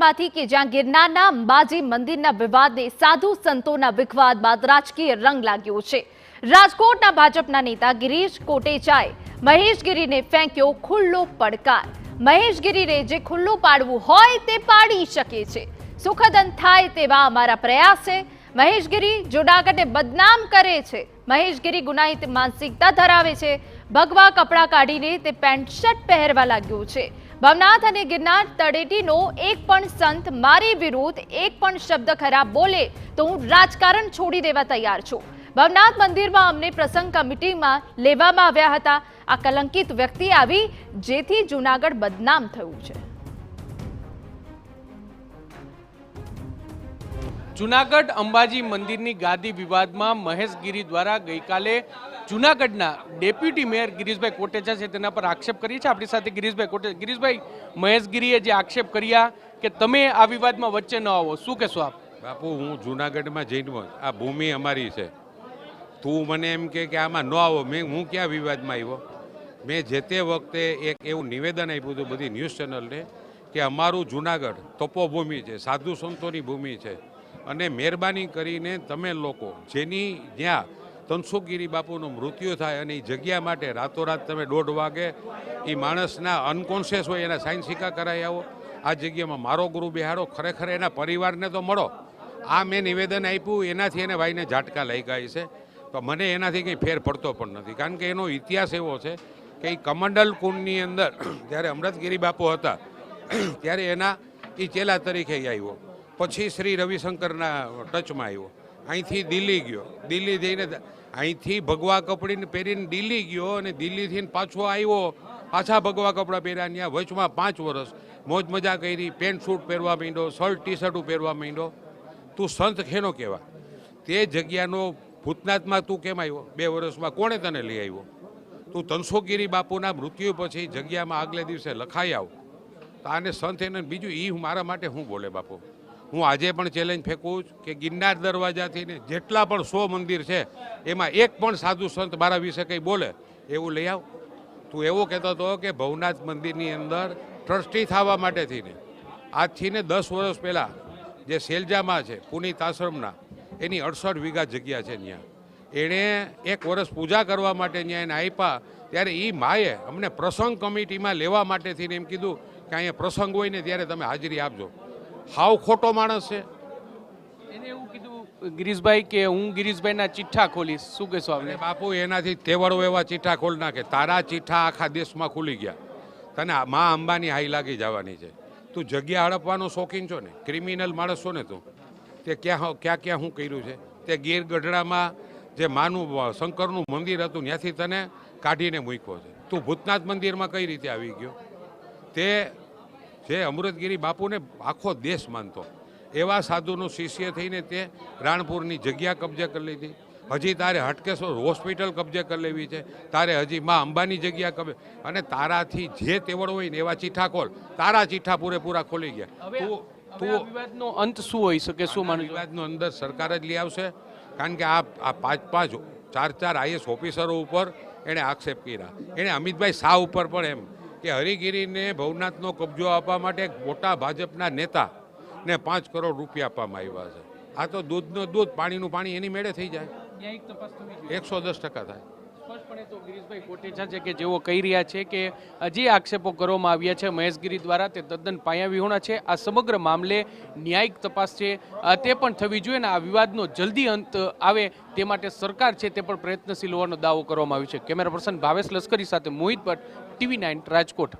રાજકોટમાંથી કે જ્યાં ગિરનારના અંબાજી મંદિરના વિવાદને સાધુ સંતોના વિખવાદ બાદ રાજકીય રંગ લાગ્યો છે। રાજકોટના ભાજપના નેતા ગિરીશ કોટેચાએ મહેશગીરીને ફેંક્યો ખુલ્લો પડકાર। મહેશગીરીને જે ખુલ્લું પાડવું હોય તે પાડી શકે છે। સુખદ અંત થાય તેવા અમારા પ્રયાસ છે। મહેશગીરી જૂનાગઢને બદનામ કરે છે। મહેશગીરી ગુનાહિત માનસિકતા ધરાવે છે। ભગવા કપડાં કાઢીને તે પેન્ટ શર્ટ પહેરવા લાગ્યો છે। ભવનાથ અને ગિરનાર તળેટીનો એક પણ સંત મારી વિરુદ્ધ એક પણ શબ્દ ખરાબ બોલે તો હું રાજકારણ છોડી દેવા તૈયાર છું। ભવનાથ મંદિરમાં અમને પ્રસંગ કમિટીમાં લેવામાં આવ્યા હતા। આ કલંકિત વ્યક્તિ આવી જેથી જૂનાગઢ બદનામ થયું છે। જૂનાગઢ અંબાજી મંદિરની ગાદી વિવાદમાં મહેશગીરી દ્વારા ગઈકાલે જૂનાગઢના ડેપ્યુટી મેયર ગિરીશભાઈ કોટેચા છે તેના પર આક્ષેપ કરી છે। આપણી સાથે ગિરીશભાઈ કોટેચા। ગિરીશભાઈ, મહેશગીરીએ જે આક્ષેપ કર્યા કે તમે આ વિવાદમાં વચ્ચે ન આવો, શું કહેશો આપ? બાપુ, હું જૂનાગઢમાં જઈને આ ભૂમિ અમારી છે, તું મને એમ કે આમાં ન આવો, હું ક્યાં વિવાદમાં આવ્યો? મેં જે તે વખતે એક એવું નિવેદન આપ્યું હતું બધી ન્યૂઝ ચેનલને કે અમારું જૂનાગઢ તપોભૂમિ છે, સાધુ સંતોની ભૂમિ છે, અને મહેરબાની કરીને તમે લોકો જેની જ્યાં તનસુખગીરી બાપુનું મૃત્યુ થાય અને એ જગ્યા માટે રાતોરાત તમે 1:30 વાગે એ માણસના અનકોન્શિયસ હોય એના સાઇન સિક્કા કરાવી આવો, આ જગ્યામાં મારો ગુરુ બેહાડો, ખરેખર એના પરિવારને તો મળો। આ મેં નિવેદન આપ્યું, એનાથી એને ભાઈને ઝાટકા લાગ્યા છે, તો મને એનાથી કંઈ ફેર પડતો પણ નથી, કારણ કે એનો ઇતિહાસ એવો છે કે એ કમંડલ કુંડની અંદર જ્યારે અમૃતગીરી બાપુ હતા ત્યારે એના એ ચેલા તરીકે આવ્યો, પછી શ્રી રવિશંકરના ટચમાં આવ્યો, અહીંથી દિલ્હી ગયો, દિલ્હી જઈને અહીંથી ભગવા કપડીને પહેરીને દિલ્હી ગયો, અને દિલ્હીથી પાછો આવ્યો, પાછા ભગવા કપડાં પહેર્યા, ત્યાં વચમાં 5 વર્ષ મોજ મજા કરી, પેન્ટ શૂટ પહેરવા માંડ્યો, શર્ટ ટી શર્ટ પહેરવા માંડ્યો। તું સંત ખેનો કહેવા? તે જગ્યાનો ભૂતનાથમાં તું કેમ આવ્યો? 2 વર્ષમાં કોણે તને લઈ આવ્યો? તું તનસુખગીરી બાપુના મૃત્યુ પછી જગ્યામાં આગલે દિવસે લખાઈ આવ, તો આને સંત એને બીજું એ મારા માટે શું બોલે બાપુ? હું આજે પણ ચેલેન્જ ફેંકું છું કે ગિરનાર દરવાજાથી ને જેટલા પણ 100 મંદિર છે એમાં એક પણ સાધુ સંત મારા વિશે કંઈ બોલે એવું લઈ આવ। તું એવું કહેતો હતો કે ભવનાથ મંદિરની અંદર ટ્રસ્ટી થવા માટેથી ને આજથી ને 10 વર્ષ પહેલાં જે શેલજામાં છે પુનિત આશ્રમના, એની 68 વીઘા જગ્યા છે, ત્યાં એણે 1 વર્ષ પૂજા કરવા માટે ત્યાં એને આપ્યા, ત્યારે એ માએ અમને પ્રસંગ કમિટીમાં લેવા માટેથી એમ કીધું કે અહીંયા પ્રસંગ હોય ને ત્યારે તમે હાજરી આપજો। હાવ ખોટો માણસ છે। એને એવું કીધું ગિરીશભાઈ કે હું ગિરીશભાઈના ચિઠ્ઠા ખોલીશ, શું કહેશો આપણે? બાપુ, એનાથી તેવડો એવા ચિઠ્ઠા ખોલી નાખે, તારા ચિઠ્ઠા આખા દેશમાં ખુલી ગયા, તને મા અંબાની હાઈ લાગી જવાની છે। તું જગ્યા હડપવાનો શોખીન છો ને, ક્રિમિનલ માણસ છો ને તું, તે ક્યાં શું કર્યું છે? તે ગીર ગઢડામાં જે માનું શંકરનું મંદિર હતું ત્યાંથી તને કાઢીને મૂક્યો છે, તું ભૂતનાથ મંદિરમાં કઈ રીતે આવી ગયો? તે જે અમૃતગીરી બાપુને આખો દેશ માનતો એવા સાધુનું શિષ્ય થઈને તે રાણપુરની જગ્યા કબજે કરી લીધી, હજી તારે હટકેશ્વર હોસ્પિટલ કબજે કરી લેવી છે, તારે હજી મા અંબાની જગ્યા કબજે, અને તારાથી જે તેવડ હોય ને એવા ચિઠ્ઠા ખોલ, તારા ચિઠ્ઠા પૂરેપૂરા ખોલી ગયા। તું વિવાદનો અંત શું હોઈ શકે? શું માનું? વિવાદનો અંદર સરકાર જ લઈ આવશે, કારણ કે આ 5 4 આઈએસ ઓફિસરો ઉપર એણે આક્ષેપ કર્યા, એણે અમિતભાઈ શાહ ઉપર પણ એમ કે હરિગીરીને ભવનાથનો કબજો આપવા માટે એક મોટા ભાજપના નેતાને 5 કરોડ રૂપિયા આપવામાં આવ્યા છે। આ તો દૂધનો દૂધ, પાણીનું પાણી એની મેળે થઈ જાય, 110% થાય। સ્પષ્ટપણે તો ગિરીશભાઈ કોટેચા છે કે જેઓ કહી રહ્યા છે કે જે આક્ષેપો કરવામાં આવ્યા છે મહેશગીરી દ્વારા તે તદ્દન પાયાવિહોણા છે। આ સમગ્ર મામલે ન્યાયિક તપાસ છે તે પણ થવી જોઈએ ને આ વિવાદનો જલ્દી અંત આવે તે માટે સરકાર છે તે પણ પ્રયત્નશીલ હોવાનો દાવો કરવામાં આવ્યો છે। કેમેરા પર્સન ભાવેશ લશ્કરી સાથે મોહિત ભટ્ટ, TV9 રાજકોટ।